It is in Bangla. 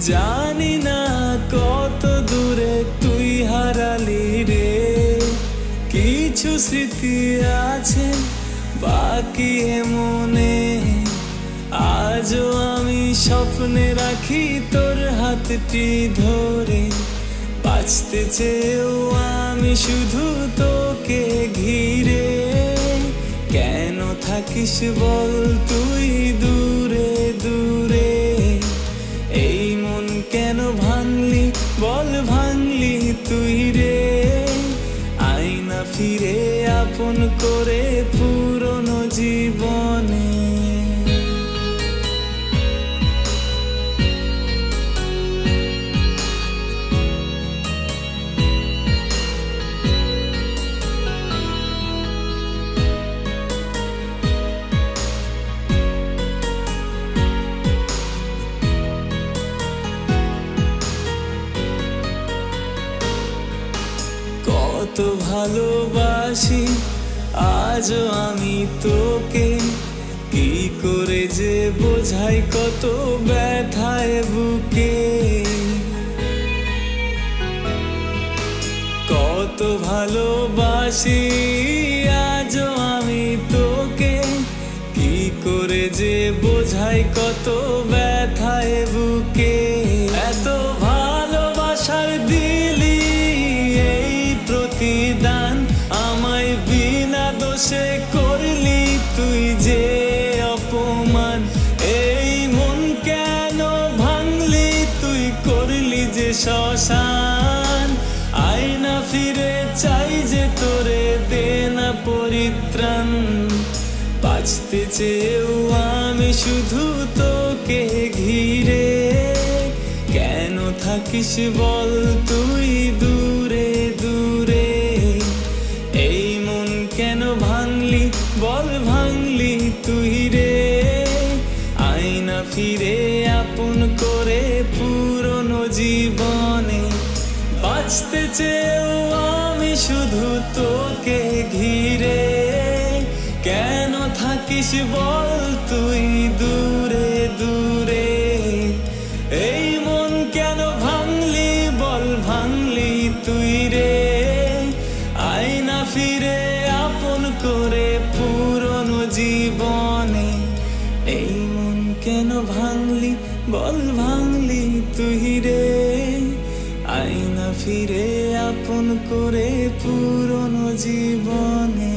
জানি না কত দূরে তুই হারালি রে, কিছু স্মৃতি আছে বাকি মনে। আজও আমি স্বপ্নে রাখি তোর হাতটি ধরে, বাঁচতে চেয়েও আমি শুধু তোকে ঘিরে। কেন থাকিস বল তুই দূরে দূরে, এই মন কেন ভাঙলি বল ভাঙলি তুই রে। আয়না ফিরে আপন করে পুরনো জীবনে। কত ভালোবাসি আজও আমি তোকে, কি করে যে বোঝাই কত ব্যথায় বুকে। কত ভালোবাসি আজও আমি তোকে, কি করে যে বোঝাই কত ব্যথায় বুকে। এত ভালোবাসার দিলি এই প্রতিদান, আমায় বিনা দোষে করলি তুই যে অপমান। এই মন কেন ভাঙলি তুই করলি যে শ্মশান। আয়না ফিরে চাই যে তোরে দে না পরিত্রাণ, বাঁচতে চেয়েও আমি শুধু তোকে ঘিরে। কেন থাকিস বল তুই দূরে দূরে, এই মন কেন ভাঙলি বল ভাঙলি তুই রে। আয়না ফিরে আপন করে পুরনো জীবনে, বাঁচতে চেয়েও আমি শুধু তোকে ঘিরে। কেন থাকিস বল তুই দূরে দূরে, এই মন কেন ভাঙলি বল ভাঙলি তুই রে। আয়না ফিরে আপন করে পুরনো জীবনে, এই মন কেন ভাঙলি বল ভাঙলি তুই রে। আয়না ফিরে আপন করে পুরনো জীবনে।